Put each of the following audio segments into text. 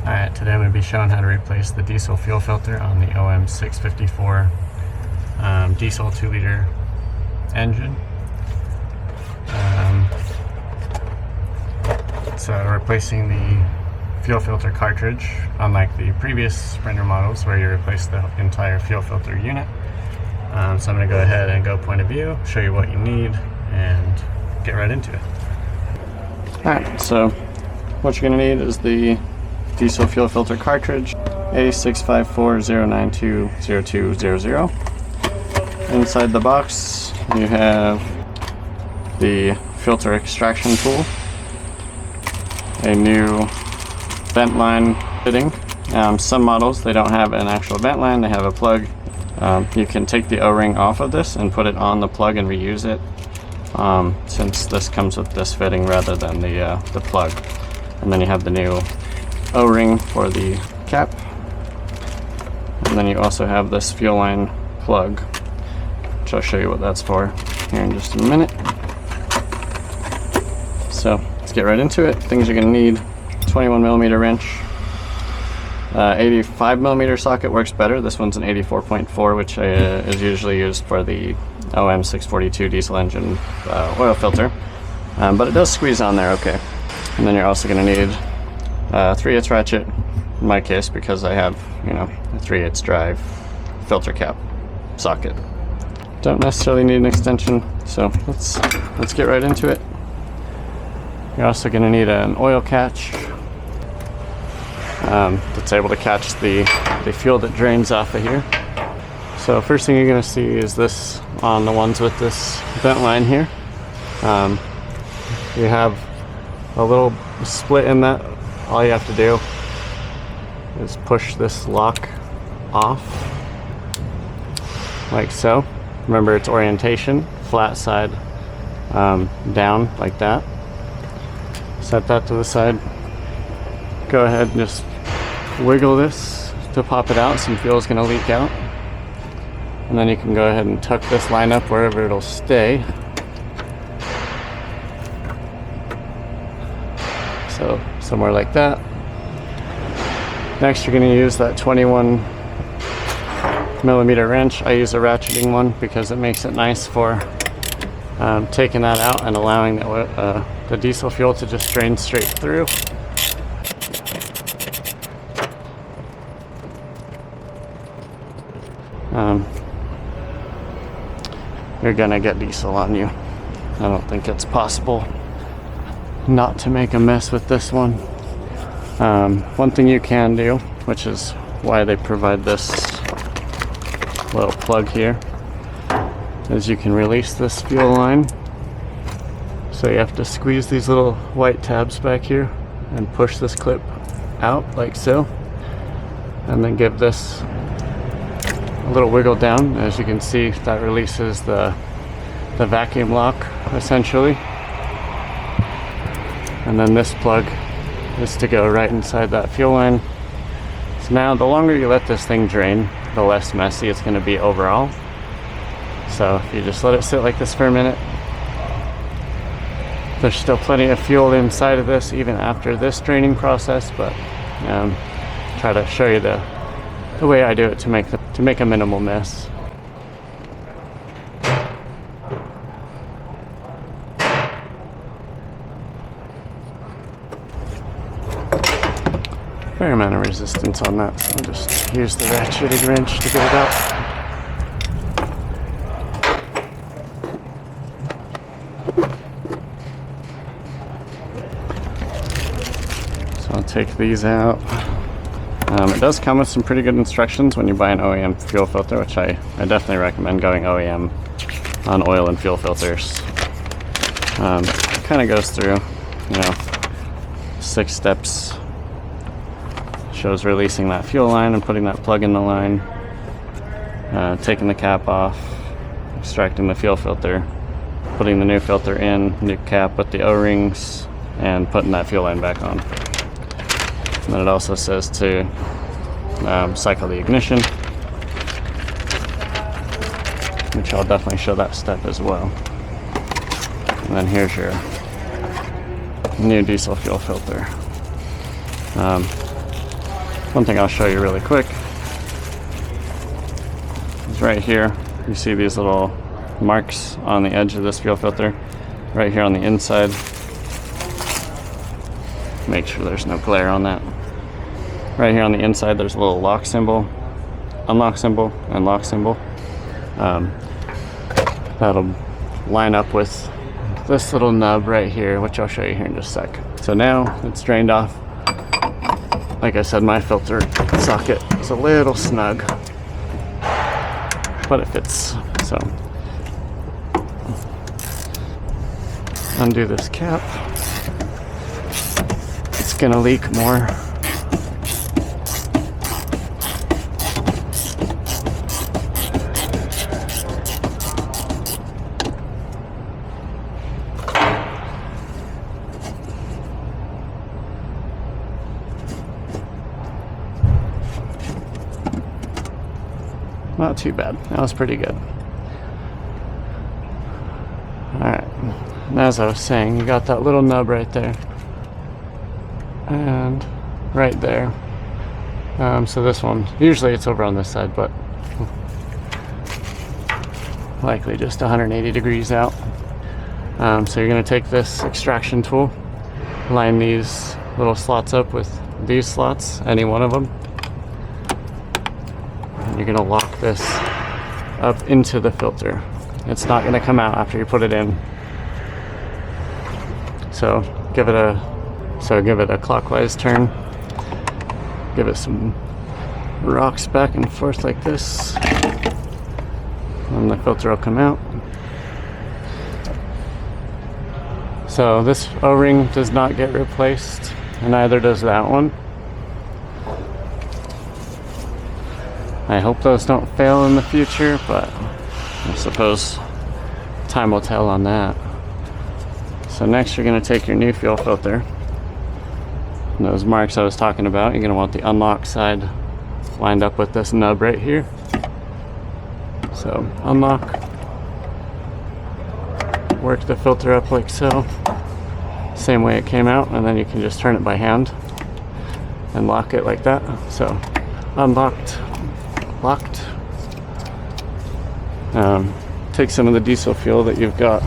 Alright, today I'm going to be showing how to replace the diesel fuel filter on the OM654 diesel 2-liter engine. So replacing the fuel filter cartridge, unlike the previous Sprinter models where you replace the entire fuel filter unit. So I'm going to go ahead and go point of view, show you what you need, and get right into it. Alright, so what you're going to need is the diesel fuel filter cartridge, A654092020. Inside the box you have the filter extraction tool, a new vent line fitting. Some models, they don't have an actual vent line, they have a plug. You can take the O-ring off of this and put it on the plug and reuse it, since this comes with this fitting rather than the plug. And then you have the new O-ring for the cap, and then you also have this fuel line plug, which I'll show you what that's for here in just a minute. So let's get right into it. Things you're going to need: 21mm wrench, 85mm socket works better. This one's an 84.4, which is usually used for the OM642 diesel engine oil filter, but it does squeeze on there okay. And then you're also going to need 3/8 ratchet, in my case, because I have, a 3/8 drive filter cap socket. Don't necessarily need an extension, so let's get right into it. You're also going to need an oil catch that's able to catch the fuel that drains off of here. So first thing you're going to see is this on the ones with this vent line here. You have a little split in that. All you have to do is push this lock off, like so. Remember, it's orientation, flat side down, like that. Set that to the side. Go ahead and just wiggle this to pop it out. Some fuel is going to leak out. And then you can go ahead and tuck this line up wherever it'll stay. So somewhere like that. Next, you're going to use that 21mm wrench. I use a ratcheting one because it makes it nice for taking that out and allowing the diesel fuel to just drain straight through. You're gonna get diesel on you. I don't think it's possible not to make a mess with this one. One thing you can do, which is why they provide this little plug here, is you can release this fuel line. So you have to squeeze these little white tabs back here and push this clip out like so, and then give this a little wiggle down. As you can see, that releases the vacuum lock essentially. And then this plug is to go right inside that fuel line. So now the longer you let this thing drain, the less messy it's going to be overall. So if you just let it sit like this for a minute, there's still plenty of fuel inside of this even after this draining process, but try to show you the way I do it to make a minimal mess. Fair amount of resistance on that, so I'll just use the ratcheting wrench to get it out. So I'll take these out. It does come with some pretty good instructions when you buy an OEM fuel filter, which I definitely recommend going OEM on oil and fuel filters. It kind of goes through, 6 steps. Shows releasing that fuel line and putting that plug in the line, taking the cap off, extracting the fuel filter, putting the new filter in, new cap with the O-rings, and putting that fuel line back on. And then it also says to cycle the ignition, which I'll definitely show that step as well. And then here's your new diesel fuel filter. One thing I'll show you really quick is right here. You see these little marks on the edge of this fuel filter, right here on the inside. Make sure there's no glare on that. Right here on the inside, there's a little lock symbol, unlock symbol, and lock symbol. That'll line up with this little nub right here, which I'll show you here in just a sec. So now it's drained off. Like I said, my filter socket is a little snug, but it fits. So undo this cap. It's gonna leak more. Not too bad. That was pretty good. Alright. And as I was saying, you got that little nub right there. And right there. So this one, usually it's over on this side, but likely just 180 degrees out. So you're going to take this extraction tool, line these little slots up with these slots, any one of them. You're going to lock this up into the filter. It's not going to come out after you put it in. So give it a clockwise turn. Give it some rocks back and forth like this, and the filter will come out. So this O-ring does not get replaced, and neither does that one. I hope those don't fail in the future, but I suppose time will tell on that. So next you're going to take your new fuel filter. And those marks I was talking about, you're going to want the unlock side lined up with this nub right here. So unlock, work the filter up like so, same way it came out, and then you can just turn it by hand and lock it like that. So unlocked, locked. Take some of the diesel fuel that you've got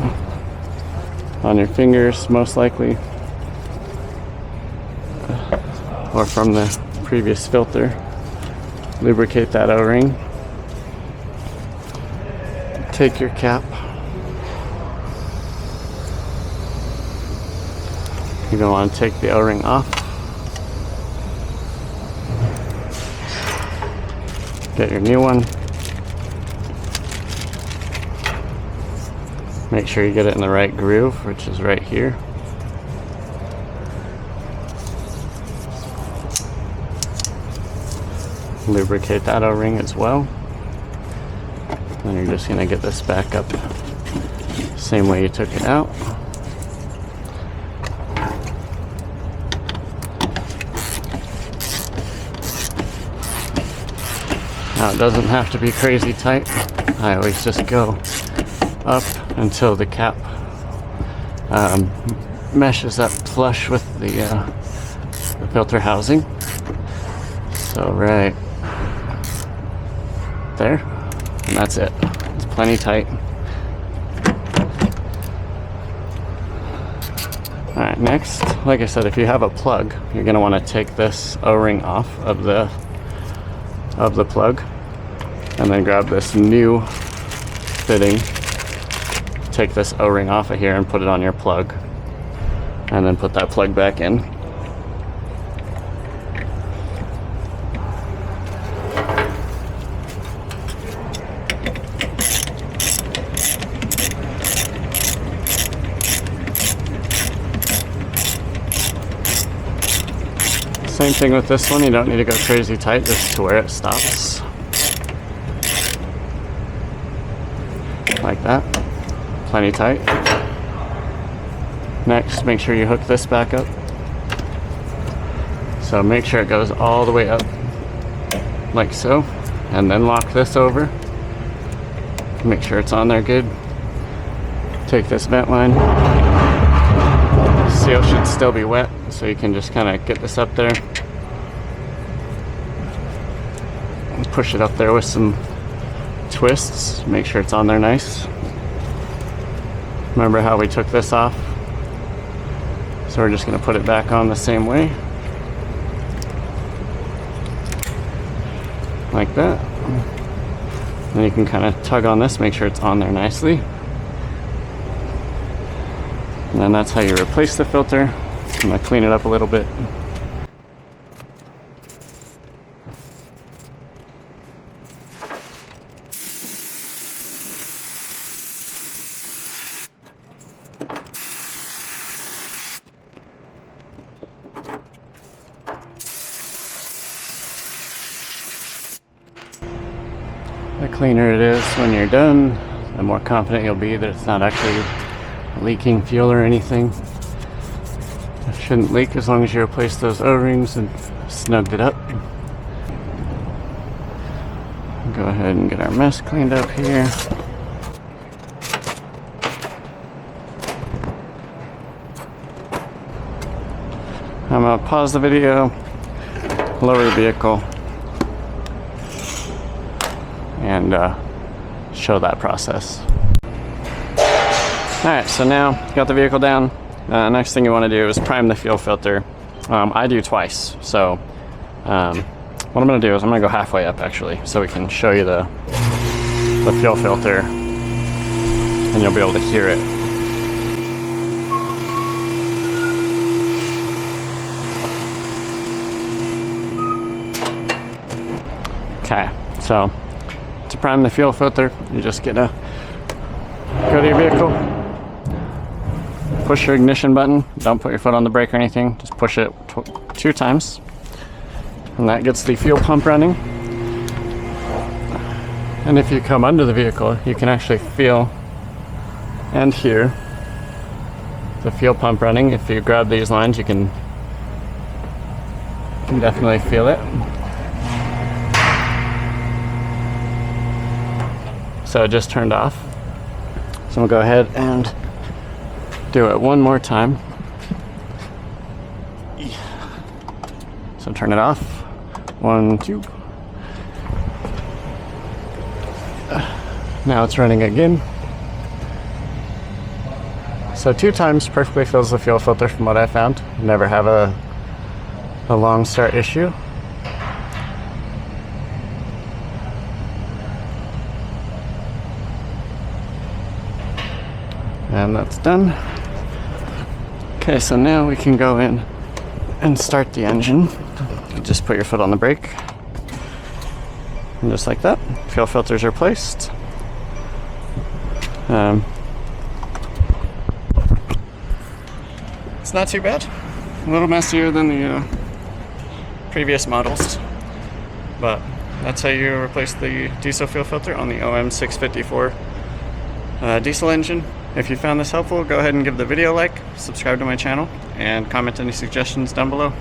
on your fingers, most likely, or from the previous filter. Lubricate that O-ring. Take your cap. You're going to want to take the O-ring off. Get your new one. Make sure you get it in the right groove, which is right here. Lubricate that O-ring as well. Then you're just going to get this back up same way you took it out. Now it doesn't have to be crazy tight. I always just go up until the cap meshes up flush with the filter housing. So right there, and that's it. It's plenty tight. Alright, next, like I said, if you have a plug, you're going to want to take this O-ring off of the plug, and then grab this new fitting. Take this O-ring off of here and put it on your plug, and then put that plug back in. Same thing with this one, you don't need to go crazy tight, just to where it stops. Like that. Plenty tight. Next, make sure you hook this back up. So make sure it goes all the way up, like so, and then lock this over. Make sure it's on there good. Take this vent line. Seal should still be wet, so you can just kind of get this up there. push it up there with some twists, make sure it's on there nice. Remember how we took this off? So we're just going to put it back on the same way. Like that. Then you can kind of tug on this, make sure it's on there nicely. And then that's how you replace the filter. I'm going to clean it up a little bit. The cleaner it is when you're done, the more confident you'll be that it's not actually leaking fuel or anything. It shouldn't leak as long as you replace those O-rings and snugged it up. Go ahead and get our mess cleaned up here. I'm gonna pause the video, lower the vehicle, and show that process. Alright, so now got the vehicle down. Next thing you want to do is prime the fuel filter. I do twice, so what I'm going to do is I'm going to go halfway up actually, so we can show you the fuel filter and you'll be able to hear it. Okay, so to prime the fuel filter, you're just gonna go to your vehicle, push your ignition button, don't put your foot on the brake or anything, just push it 2 times, and that gets the fuel pump running. And if you come under the vehicle, you can actually feel and hear the fuel pump running. If you grab these lines, you can definitely feel it. So it just turned off. So we'll go ahead and do it one more time. So turn it off. 1, 2. Now it's running again. So 2 times perfectly fills the fuel filter from what I found. Never have a long start issue. And that's done. Okay, so now we can go in and start the engine. You just put your foot on the brake. And just like that, fuel filters are placed. It's not too bad. A little messier than the previous models. But that's how you replace the diesel fuel filter on the OM654 diesel engine. If you found this helpful, go ahead and give the video a like, subscribe to my channel, and comment any suggestions down below.